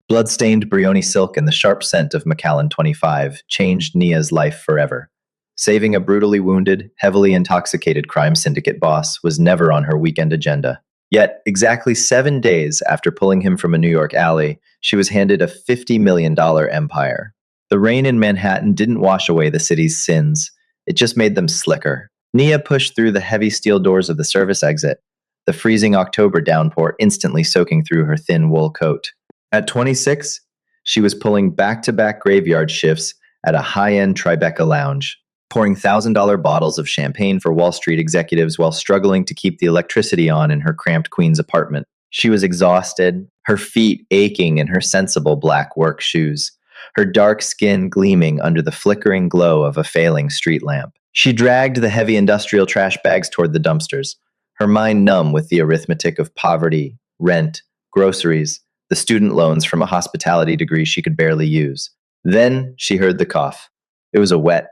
Blood-stained Brioni silk and the sharp scent of Macallan 25 changed Nia's life forever. Saving a brutally wounded, heavily intoxicated crime syndicate boss was never on her weekend agenda. Yet, exactly 7 days after pulling him from a New York alley, she was handed a $50 million empire. The rain in Manhattan didn't wash away the city's sins, it just made them slicker. Nia pushed through the heavy steel doors of the service exit, the freezing October downpour instantly soaking through her thin wool coat. At 26, she was pulling back-to-back graveyard shifts at a high-end Tribeca lounge, pouring $1,000 bottles of champagne for Wall Street executives while struggling to keep the electricity on in her cramped Queens apartment. She was exhausted, her feet aching in her sensible black work shoes, her dark skin gleaming under the flickering glow of a failing street lamp. She dragged the heavy industrial trash bags toward the dumpsters, her mind numb with the arithmetic of poverty, rent, groceries, the student loans from a hospitality degree she could barely use. Then she heard the cough. It was a wet,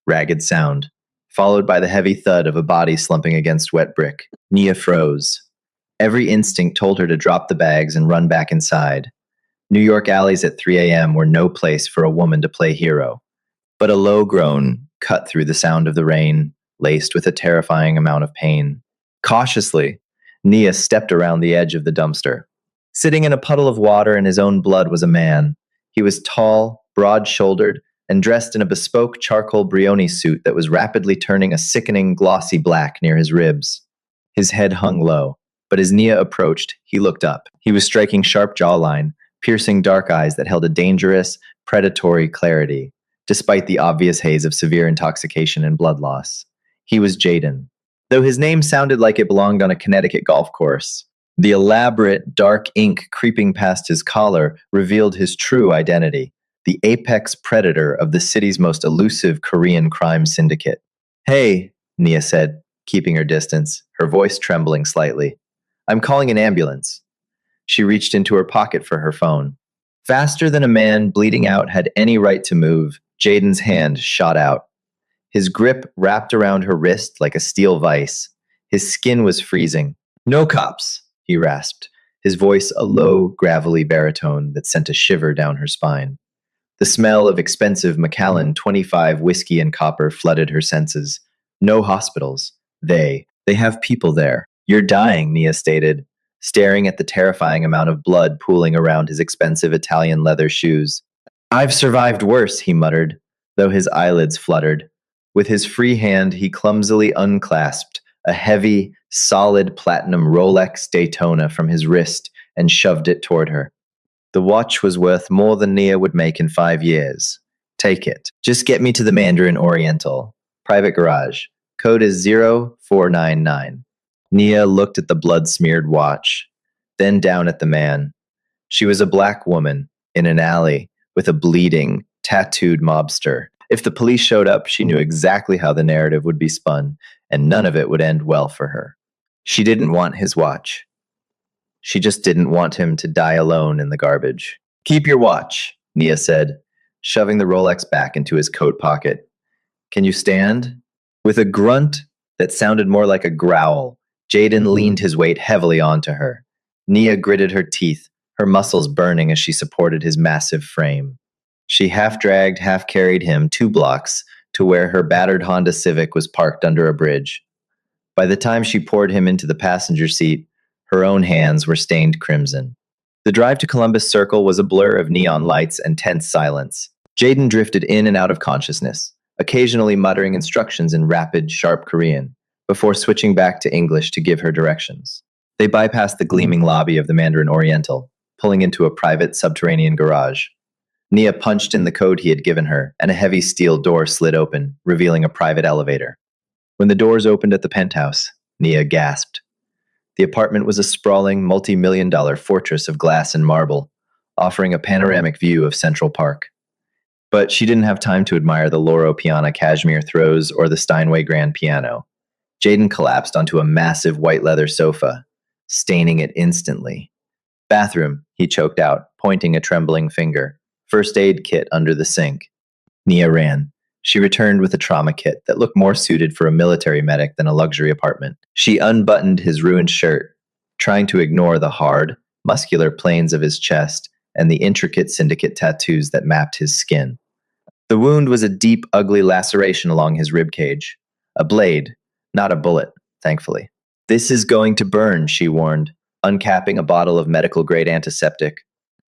ragged sound, followed by the heavy thud of a body slumping against wet brick. Nia froze. Every instinct told her to drop the bags and run back inside. New York alleys at 3 a.m. were no place for a woman to play hero. But a low groan cut through the sound of the rain, laced with a terrifying amount of pain. Cautiously, Nia stepped around the edge of the dumpster. Sitting in a puddle of water in his own blood was a man. He was tall, broad-shouldered, and dressed in a bespoke charcoal Brioni suit that was rapidly turning a sickening glossy black near his ribs. His head hung low, but as Nia approached, he looked up. He was striking sharp jawline, piercing dark eyes that held a dangerous, predatory clarity, despite the obvious haze of severe intoxication and blood loss. He was Jaden. Though his name sounded like it belonged on a Connecticut golf course, the elaborate, dark ink creeping past his collar revealed his true identity, the apex predator of the city's most elusive Korean crime syndicate. "Hey," Nia said, keeping her distance, her voice trembling slightly. "I'm calling an ambulance." She reached into her pocket for her phone. Faster than a man bleeding out had any right to move, Jaden's hand shot out. His grip wrapped around her wrist like a steel vise. His skin was freezing. "No cops," he rasped, his voice a low, gravelly baritone that sent a shiver down her spine. The smell of expensive Macallan 25 whiskey and copper flooded her senses. "No hospitals. They have people there." "You're dying," Nia stated, staring at the terrifying amount of blood pooling around his expensive Italian leather shoes. "I've survived worse," he muttered, though his eyelids fluttered. With his free hand, he clumsily unclasped a heavy, solid platinum Rolex Daytona from his wrist and shoved it toward her. The watch was worth more than Nia would make in 5 years. "Take it. Just get me to the Mandarin Oriental. Private garage. Code is 0499. Nia looked at the blood-smeared watch, then down at the man. She was a black woman in an alley with a bleeding, tattooed mobster. If the police showed up, she knew exactly how the narrative would be spun, and none of it would end well for her. She didn't want his watch. She just didn't want him to die alone in the garbage. "Keep your watch," Nia said, shoving the Rolex back into his coat pocket. "Can you stand?" With a grunt that sounded more like a growl, Jaden leaned his weight heavily onto her. Nia gritted her teeth, her muscles burning as she supported his massive frame. She half-dragged, half-carried him 2 blocks to where her battered Honda Civic was parked under a bridge. By the time she poured him into the passenger seat, her own hands were stained crimson. The drive to Columbus Circle was a blur of neon lights and tense silence. Jaden drifted in and out of consciousness, occasionally muttering instructions in rapid, sharp Korean, before switching back to English to give her directions. They bypassed the gleaming lobby of the Mandarin Oriental, pulling into a private subterranean garage. Nia punched in the code he had given her, and a heavy steel door slid open, revealing a private elevator. When the doors opened at the penthouse, Nia gasped. The apartment was a sprawling, multi-million-dollar fortress of glass and marble, offering a panoramic view of Central Park. But she didn't have time to admire the Loro Piana cashmere throws or the Steinway grand piano. Jaden collapsed onto a massive white leather sofa, staining it instantly. "Bathroom," he choked out, pointing a trembling finger. "First aid kit under the sink." Nia ran. She returned with a trauma kit that looked more suited for a military medic than a luxury apartment. She unbuttoned his ruined shirt, trying to ignore the hard, muscular planes of his chest and the intricate syndicate tattoos that mapped his skin. The wound was a deep, ugly laceration along his rib cage. A blade, not a bullet, thankfully. This is going to burn, she warned, uncapping a bottle of medical-grade antiseptic.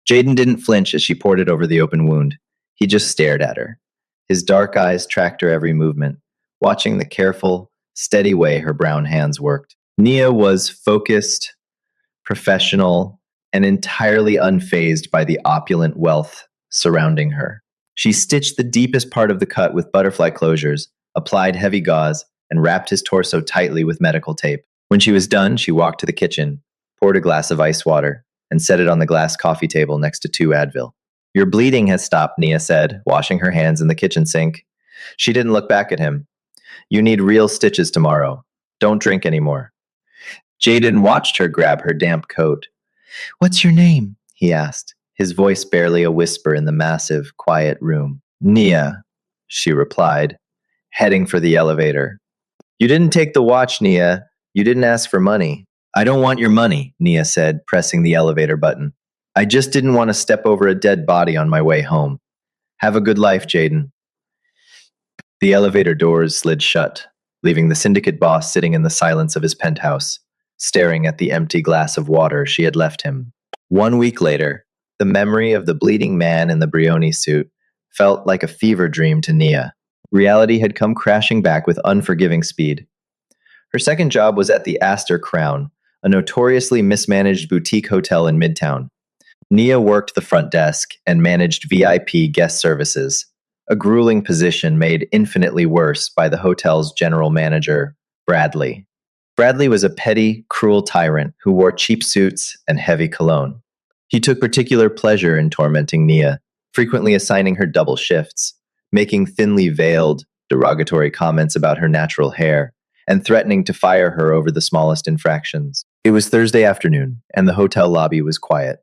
Jaden didn't flinch as she poured it over the open wound. He just stared at her. His dark eyes tracked her every movement, watching the careful, steady way her brown hands worked. Nia was focused, professional, and entirely unfazed by the opulent wealth surrounding her. She stitched the deepest part of the cut with butterfly closures, applied heavy gauze, and wrapped his torso tightly with medical tape. When she was done, she walked to the kitchen, poured a glass of ice water, and set it on the glass coffee table next to 2 Advil. Your bleeding has stopped, Nia said, washing her hands in the kitchen sink. She didn't look back at him. You need real stitches tomorrow. Don't drink anymore. Jaden watched her grab her damp coat. What's your name? He asked, his voice barely a whisper in the massive, quiet room. Nia, she replied, heading for the elevator. You didn't take the watch, Nia. You didn't ask for money. I don't want your money, Nia said, pressing the elevator button. I just didn't want to step over a dead body on my way home. Have a good life, Jaden. The elevator doors slid shut, leaving the syndicate boss sitting in the silence of his penthouse, staring at the empty glass of water she had left him. 1 week later, the memory of the bleeding man in the Brioni suit felt like a fever dream to Nia. Reality had come crashing back with unforgiving speed. Her second job was at the Astor Crown, a notoriously mismanaged boutique hotel in Midtown. Nia worked the front desk and managed VIP guest services, a grueling position made infinitely worse by the hotel's general manager, Bradley. Bradley was a petty, cruel tyrant who wore cheap suits and heavy cologne. He took particular pleasure in tormenting Nia, frequently assigning her double shifts, making thinly veiled, derogatory comments about her natural hair, and threatening to fire her over the smallest infractions. It was Thursday afternoon, and the hotel lobby was quiet.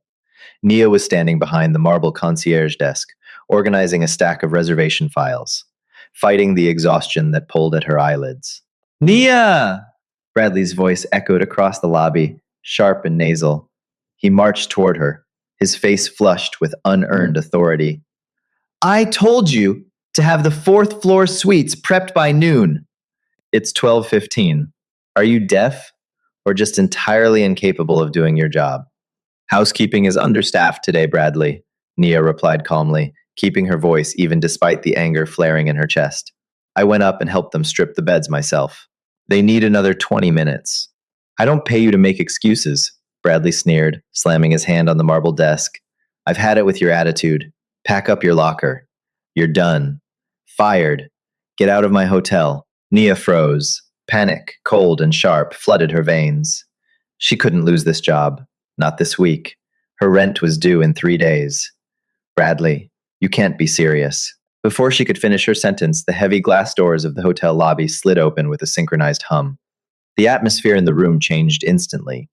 Nia was standing behind the marble concierge desk, organizing a stack of reservation files, fighting the exhaustion that pulled at her eyelids. Nia! Bradley's voice echoed across the lobby, sharp and nasal. He marched toward her, his face flushed with unearned authority. I told you to have the 4th floor suites prepped by noon. It's 12:15. Are you deaf or just entirely incapable of doing your job? Housekeeping is understaffed today, Bradley, Nia replied calmly, keeping her voice even despite the anger flaring in her chest. I went up and helped them strip the beds myself. They need another 20 minutes. I don't pay you to make excuses, Bradley sneered, slamming his hand on the marble desk. I've had it with your attitude. Pack up your locker. You're done. Fired. Get out of my hotel. Nia froze. Panic, cold and sharp, flooded her veins. She couldn't lose this job. Not this week. Her rent was due in 3 days. Bradley, you can't be serious. Before she could finish her sentence, the heavy glass doors of the hotel lobby slid open with a synchronized hum. The atmosphere in the room changed instantly.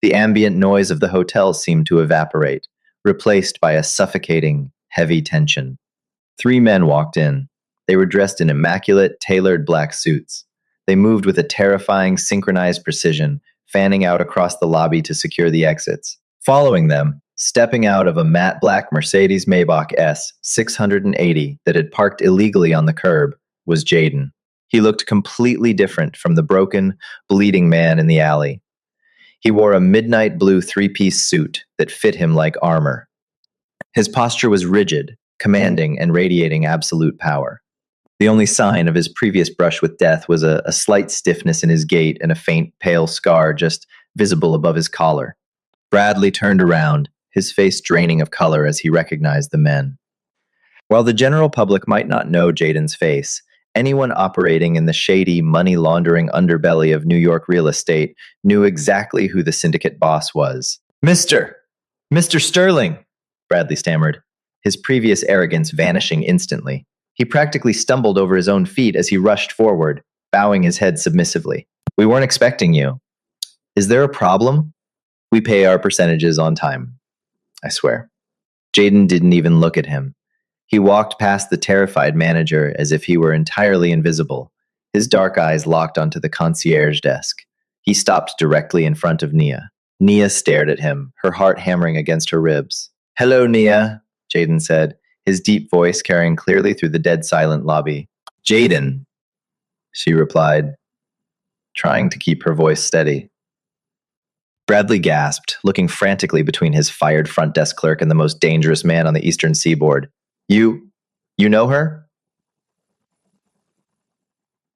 The ambient noise of the hotel seemed to evaporate, replaced by a suffocating, heavy tension. 3 men walked in. They were dressed in immaculate, tailored black suits. They moved with a terrifying, synchronized precision, fanning out across the lobby to secure the exits. Following them, stepping out of a matte black Mercedes Maybach S 680 that had parked illegally on the curb, was Jaden. He looked completely different from the broken, bleeding man in the alley. He wore a midnight blue 3-piece suit that fit him like armor. His posture was rigid, commanding, and radiating absolute power. The only sign of his previous brush with death was a slight stiffness in his gait and a faint, pale scar just visible above his collar. Bradley turned around, his face draining of color as he recognized the men. While the general public might not know Jaden's face, anyone operating in the shady, money-laundering underbelly of New York real estate knew exactly who the syndicate boss was. Mr. Sterling, Bradley stammered, his previous arrogance vanishing instantly. He practically stumbled over his own feet as he rushed forward, bowing his head submissively. We weren't expecting you. Is there a problem? We pay our percentages on time. I swear. Jaden didn't even look at him. He walked past the terrified manager as if he were entirely invisible, his dark eyes locked onto the concierge desk. He stopped directly in front of Nia. Nia stared at him, her heart hammering against her ribs. Hello, Nia, Jaden said, his deep voice carrying clearly through the dead silent lobby. Jaden, she replied, trying to keep her voice steady. Bradley gasped, looking frantically between his fired front desk clerk and the most dangerous man on the eastern seaboard. You know her?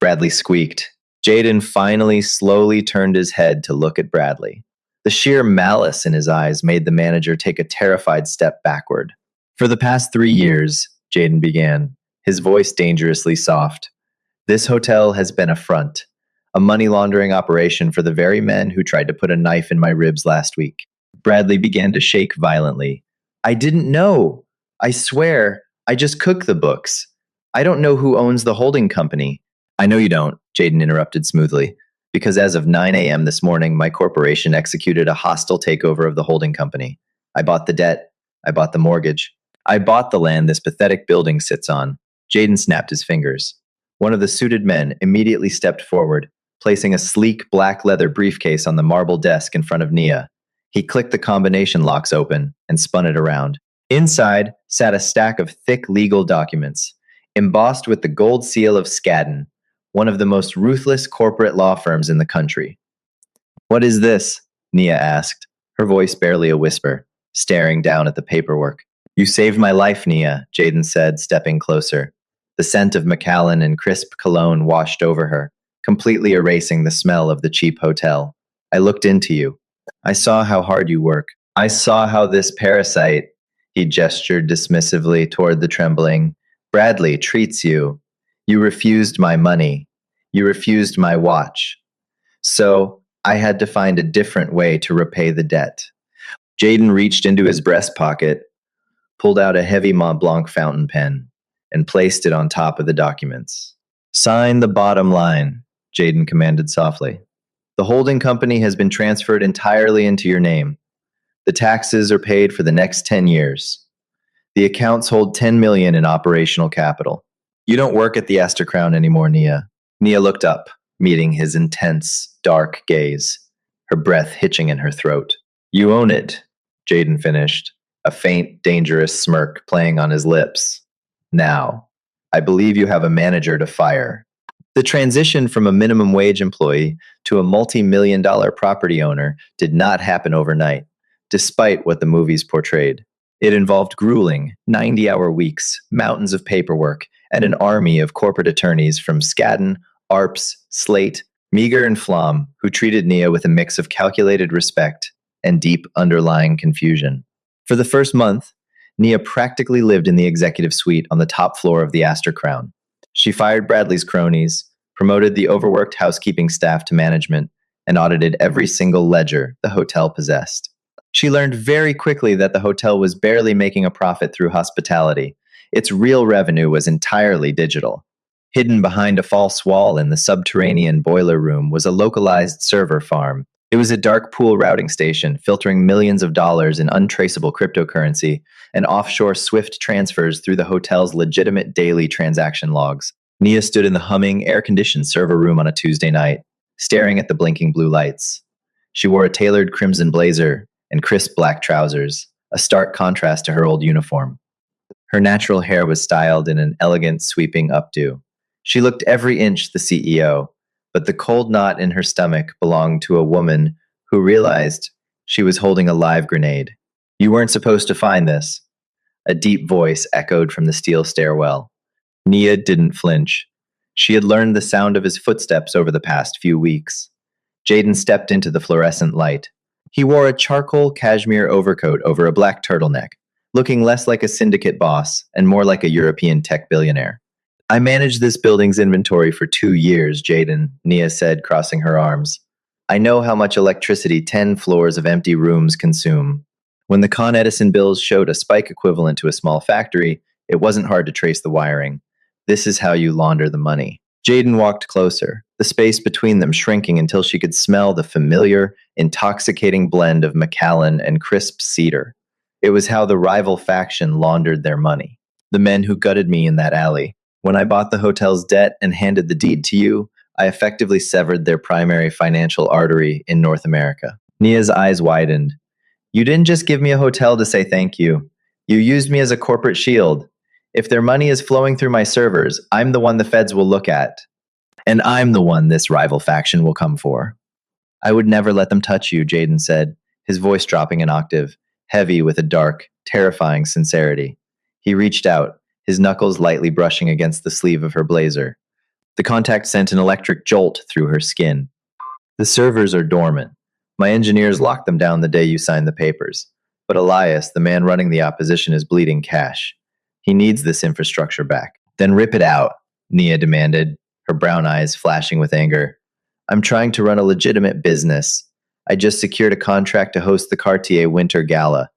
Bradley squeaked. Jaden finally slowly turned his head to look at Bradley. The sheer malice in his eyes made the manager take a terrified step backward. For the past 3 years, Jaden began, his voice dangerously soft. This hotel has been a front, a money laundering operation for the very men who tried to put a knife in my ribs last week. Bradley began to shake violently. I didn't know. I swear, I just cook the books. I don't know who owns the holding company. I know you don't, Jaden interrupted smoothly, because as of 9 a.m. this morning, my corporation executed a hostile takeover of the holding company. I bought the debt. I bought the mortgage. I bought the land this pathetic building sits on. Jaden snapped his fingers. One of the suited men immediately stepped forward, placing a sleek black leather briefcase on the marble desk in front of Nia. He clicked the combination locks open and spun it around. Inside sat a stack of thick legal documents, embossed with the gold seal of Skadden, one of the most ruthless corporate law firms in the country. What is this? Nia asked, her voice barely a whisper, staring down at the paperwork. You saved my life, Nia, Jaden said, stepping closer. The scent of Macallan and crisp cologne washed over her, completely erasing the smell of the cheap hotel. I looked into you. I saw how hard you work. I saw how this parasite, he gestured dismissively toward the trembling, Bradley treats you. You refused my money. You refused my watch. So I had to find a different way to repay the debt. Jaden reached into his breast pocket, pulled out a heavy Mont Blanc fountain pen, and placed it on top of the documents. Sign the bottom line, Jaden commanded softly. The holding company has been transferred entirely into your name. The taxes are paid for the next 10 years. The accounts hold $10 million in operational capital. You don't work at the Astor Crown anymore, Nia. Nia looked up, meeting his intense, dark gaze, her breath hitching in her throat. You own it, Jaden finished, a faint, dangerous smirk playing on his lips. Now, I believe you have a manager to fire. The transition from a minimum wage employee to a multi-million-dollar property owner did not happen overnight, despite what the movies portrayed. It involved grueling, 90-hour weeks, mountains of paperwork, and an army of corporate attorneys from Skadden, Arps, Slate, Meager, and Flom, who treated Nia with a mix of calculated respect and deep underlying confusion. For the first month, Nia practically lived in the executive suite on the top floor of the Astor Crown. She fired Bradley's cronies, promoted the overworked housekeeping staff to management, and audited every single ledger the hotel possessed. She learned very quickly that the hotel was barely making a profit through hospitality. Its real revenue was entirely digital. Hidden behind a false wall in the subterranean boiler room was a localized server farm. It was a dark pool routing station filtering millions of dollars in untraceable cryptocurrency and offshore swift transfers through the hotel's legitimate daily transaction logs. Nia stood in the humming, air-conditioned server room on a Tuesday night, staring at the blinking blue lights. She wore a tailored crimson blazer and crisp black trousers, a stark contrast to her old uniform. Her natural hair was styled in an elegant, sweeping updo. She looked every inch the CEO, but the cold knot in her stomach belonged to a woman who realized she was holding a live grenade. You weren't supposed to find this. A deep voice echoed from the steel stairwell. Nia didn't flinch. She had learned the sound of his footsteps over the past few weeks. Jaden stepped into the fluorescent light. He wore a charcoal cashmere overcoat over a black turtleneck, looking less like a syndicate boss and more like a European tech billionaire. I managed this building's inventory for 2 years, Jaden, Nia said, crossing her arms. I know how much electricity 10 floors of empty rooms consume. When the Con Edison bills showed a spike equivalent to a small factory, it wasn't hard to trace the wiring. This is how you launder the money. Jaden walked closer, the space between them shrinking until she could smell the familiar, intoxicating blend of Macallan and crisp cedar. It was how the rival faction laundered their money. The men who gutted me in that alley. When I bought the hotel's debt and handed the deed to you, I effectively severed their primary financial artery in North America. Nia's eyes widened. You didn't just give me a hotel to say thank you. You used me as a corporate shield. If their money is flowing through my servers, I'm the one the feds will look at. And I'm the one this rival faction will come for. I would never let them touch you, Jaden said, his voice dropping an octave, heavy with a dark, terrifying sincerity. He reached out, his knuckles lightly brushing against the sleeve of her blazer. The contact sent an electric jolt through her skin. The servers are dormant. My engineers locked them down the day you signed the papers. But Elias, the man running the opposition, is bleeding cash. He needs this infrastructure back. Then rip it out, Nia demanded, her brown eyes flashing with anger. I'm trying to run a legitimate business. I just secured a contract to host the Cartier Winter Gala.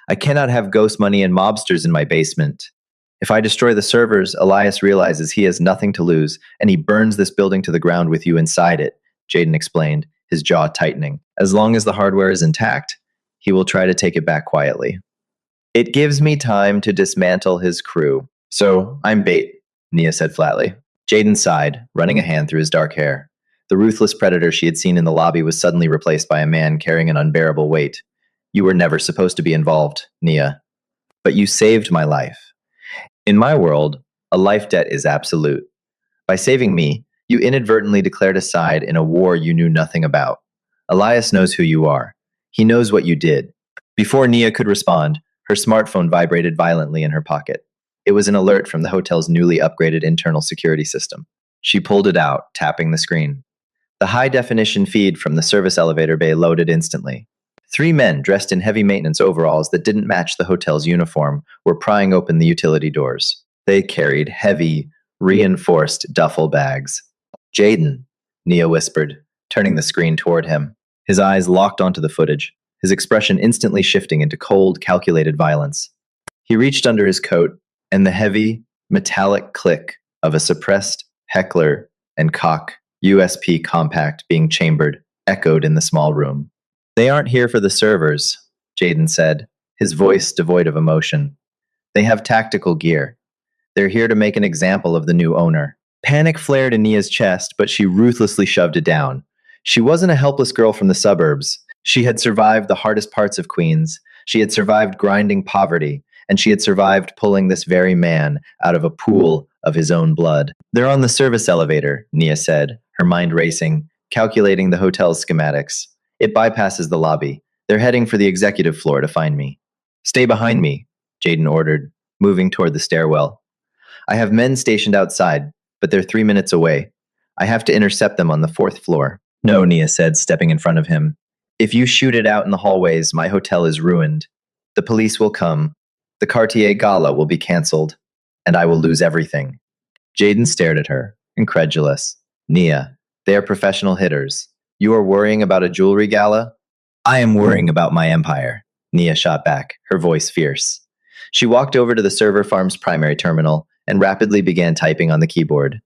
I cannot have ghost money and mobsters in my basement. If I destroy the servers, Elias realizes he has nothing to lose, and he burns this building to the ground with you inside it, Jaden explained, his jaw tightening. As long as the hardware is intact, he will try to take it back quietly. It gives me time to dismantle his crew. So, I'm bait, Nia said flatly. Jaden sighed, running a hand through his dark hair. The ruthless predator she had seen in the lobby was suddenly replaced by a man carrying an unbearable weight. You were never supposed to be involved, Nia. But you saved my life. In my world, a life debt is absolute. By saving me, you inadvertently declared a side in a war you knew nothing about. Elias knows who you are. He knows what you did. Before Nia could respond, her smartphone vibrated violently in her pocket. It was an alert from the hotel's newly upgraded internal security system. She pulled it out, tapping the screen. The high-definition feed from the service elevator bay loaded instantly. 3 men dressed in heavy maintenance overalls that didn't match the hotel's uniform were prying open the utility doors. They carried heavy, reinforced duffel bags. Jaden, Nia whispered, turning the screen toward him. His eyes locked onto the footage, his expression instantly shifting into cold, calculated violence. He reached under his coat, and the heavy, metallic click of a suppressed Heckler and Koch USP compact being chambered echoed in the small room. They aren't here for the servers, Jaden said, his voice devoid of emotion. They have tactical gear. They're here to make an example of the new owner. Panic flared in Nia's chest, but she ruthlessly shoved it down. She wasn't a helpless girl from the suburbs. She had survived the hardest parts of Queens. She had survived grinding poverty, and she had survived pulling this very man out of a pool of his own blood. They're on the service elevator, Nia said, her mind racing, calculating the hotel's schematics. It bypasses the lobby. They're heading for the executive floor to find me. Stay behind me, Jaden ordered, moving toward the stairwell. I have men stationed outside, but they're 3 minutes away. I have to intercept them on the 4th floor. No, Nia said, stepping in front of him. If you shoot it out in the hallways, my hotel is ruined. The police will come. The Cartier Gala will be canceled. And I will lose everything. Jaden stared at her, incredulous. Nia, they are professional hitters. You are worrying about a jewelry gala? I am worrying about my empire, Nia shot back, her voice fierce. She walked over to the server farm's primary terminal and rapidly began typing on the keyboard.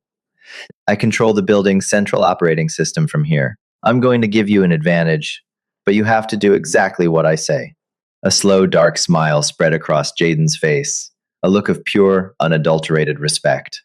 I control the building's central operating system from here. I'm going to give you an advantage, but you have to do exactly what I say. A slow, dark smile spread across Jaden's face, a look of pure, unadulterated respect.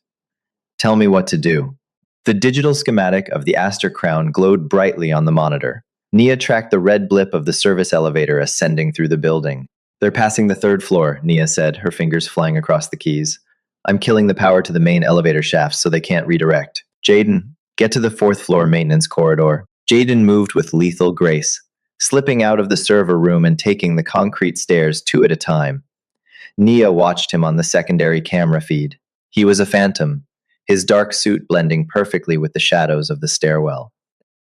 Tell me what to do. The digital schematic of the Astor Crown glowed brightly on the monitor. Nia tracked the red blip of the service elevator ascending through the building. They're passing the 3rd floor, Nia said, her fingers flying across the keys. I'm killing the power to the main elevator shafts so they can't redirect. Jaden, get to the 4th floor maintenance corridor. Jaden moved with lethal grace, slipping out of the server room and taking the concrete stairs 2 at a time. Nia watched him on the secondary camera feed. He was a phantom, his dark suit blending perfectly with the shadows of the stairwell.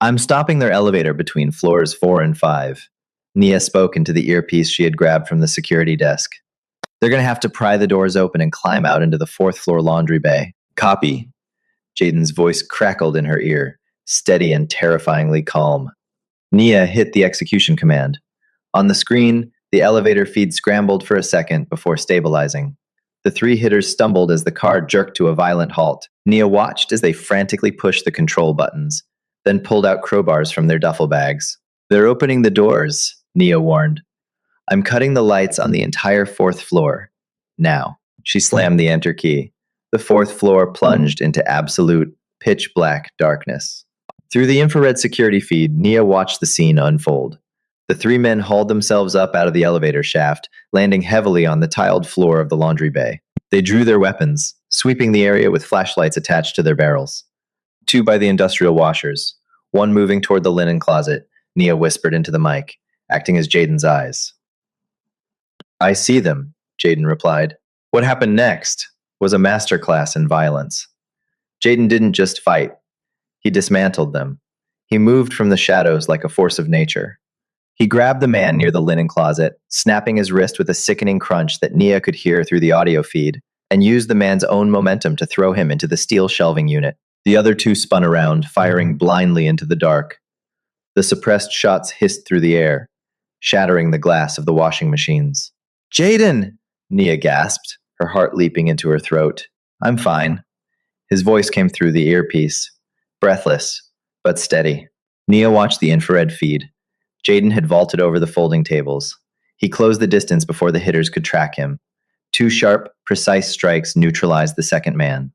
I'm stopping their elevator between floors 4 and 5. Nia spoke into the earpiece she had grabbed from the security desk. They're going to have to pry the doors open and climb out into the 4th floor laundry bay. Copy. Jaden's voice crackled in her ear, steady and terrifyingly calm. Nia hit the execution command. On the screen, the elevator feed scrambled for a second before stabilizing. The 3 hitters stumbled as the car jerked to a violent halt. Nia watched as they frantically pushed the control buttons, then pulled out crowbars from their duffel bags. They're opening the doors, Nia warned. I'm cutting the lights on the entire 4th floor. Now. She slammed the enter key. The 4th floor plunged into absolute, pitch-black darkness. Through the infrared security feed, Nia watched the scene unfold. The three men hauled themselves up out of the elevator shaft, landing heavily on the tiled floor of the laundry bay. They drew their weapons, sweeping the area with flashlights attached to their barrels. Two by the industrial washers, one moving toward the linen closet, Nia whispered into the mic, acting as Jaden's eyes. I see them, Jaden replied. What happened next was a masterclass in violence. Jaden didn't just fight, he dismantled them. He moved from the shadows like a force of nature. He grabbed the man near the linen closet, snapping his wrist with a sickening crunch that Nia could hear through the audio feed, and used the man's own momentum to throw him into the steel shelving unit. The other two spun around, firing blindly into the dark. The suppressed shots hissed through the air, shattering the glass of the washing machines. Jaden! Nia gasped, her heart leaping into her throat. I'm fine. His voice came through the earpiece, breathless, but steady. Nia watched the infrared feed. Jaden had vaulted over the folding tables. He closed the distance before the hitters could track him. Two sharp, precise strikes neutralized the second man.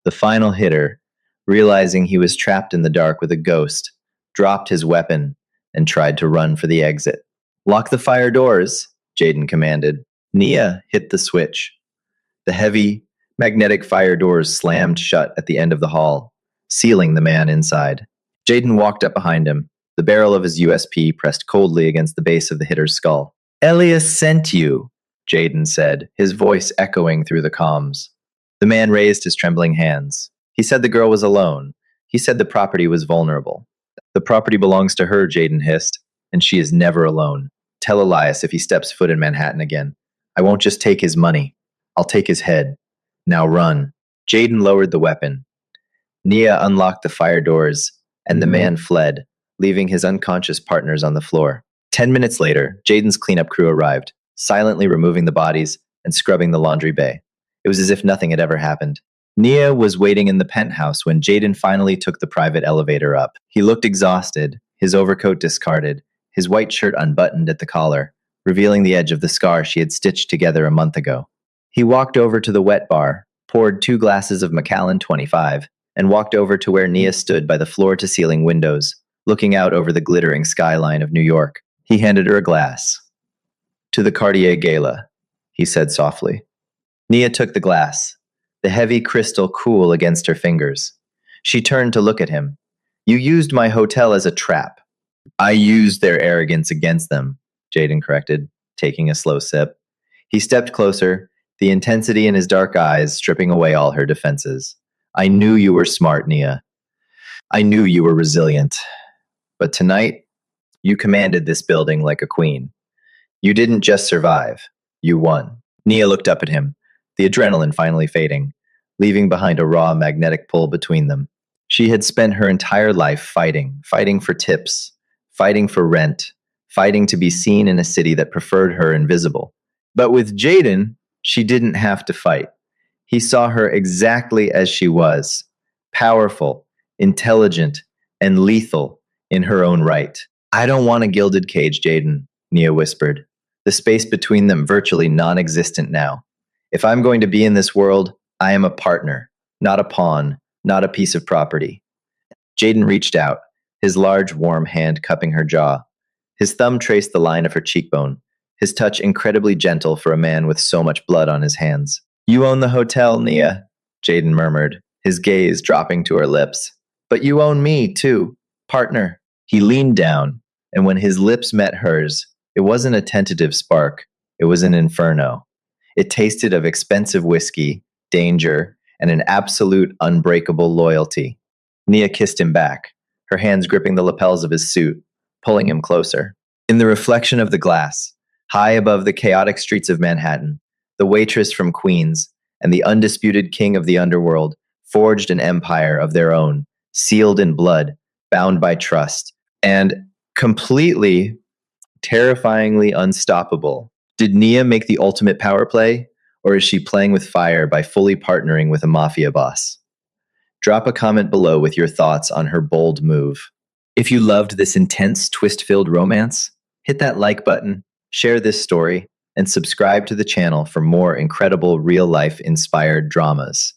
The final hitter, realizing he was trapped in the dark with a ghost, dropped his weapon and tried to run for the exit. Lock the fire doors, Jaden commanded. Nia hit the switch. The heavy, magnetic fire doors slammed shut at the end of the hall, sealing the man inside. Jaden walked up behind him, the barrel of his USP pressed coldly against the base of the hitter's skull. Elias sent you, Jaden said, his voice echoing through the comms. The man raised his trembling hands. He said the girl was alone. He said the property was vulnerable. The property belongs to her, Jaden hissed, and she is never alone. Tell Elias if he steps foot in Manhattan again. I won't just take his money. I'll take his head. Now run. Jaden lowered the weapon. Nia unlocked the fire doors, and the man fled, leaving his unconscious partners on the floor. 10 minutes later, Jaden's cleanup crew arrived, silently removing the bodies and scrubbing the laundry bay. It was as if nothing had ever happened. Nia was waiting in the penthouse when Jaden finally took the private elevator up. He looked exhausted, his overcoat discarded, his white shirt unbuttoned at the collar, revealing the edge of the scar she had stitched together a month ago. He walked over to the wet bar, poured 2 glasses of Macallan 25, and walked over to where Nia stood by the floor-to-ceiling windows, looking out over the glittering skyline of New York. He handed her a glass. To the Cartier Gala, he said softly. Nia took the glass, the heavy crystal cool against her fingers. She turned to look at him. You used my hotel as a trap. I used their arrogance against them, Jaden corrected, taking a slow sip. He stepped closer, the intensity in his dark eyes stripping away all her defenses. I knew you were smart, Nia. I knew you were resilient. But tonight, you commanded this building like a queen. You didn't just survive. You won. Nia looked up at him, the adrenaline finally fading, leaving behind a raw magnetic pull between them. She had spent her entire life fighting for tips, fighting for rent, fighting to be seen in a city that preferred her invisible. But with Jaden, she didn't have to fight. He saw her exactly as she was, powerful, intelligent, and lethal in her own right. I don't want a gilded cage, Jaden, Nia whispered, the space between them virtually non-existent now. If I'm going to be in this world, I am a partner, not a pawn, not a piece of property. Jaden reached out, his large, warm hand cupping her jaw. His thumb traced the line of her cheekbone, his touch incredibly gentle for a man with so much blood on his hands. You own the hotel, Nia, Jaden murmured, his gaze dropping to her lips. But you own me, too, partner. He leaned down, and when his lips met hers, it wasn't a tentative spark, it was an inferno. It tasted of expensive whiskey, danger, and an absolute unbreakable loyalty. Nia kissed him back, her hands gripping the lapels of his suit, pulling him closer. In the reflection of the glass, high above the chaotic streets of Manhattan, the waitress from Queens and the undisputed king of the underworld forged an empire of their own, sealed in blood, bound by trust, and completely, terrifyingly unstoppable. Did Nia make the ultimate power play, or is she playing with fire by fully partnering with a mafia boss? Drop a comment below with your thoughts on her bold move. If you loved this intense, twist-filled romance, hit that like button, share this story, and subscribe to the channel for more incredible real-life inspired dramas.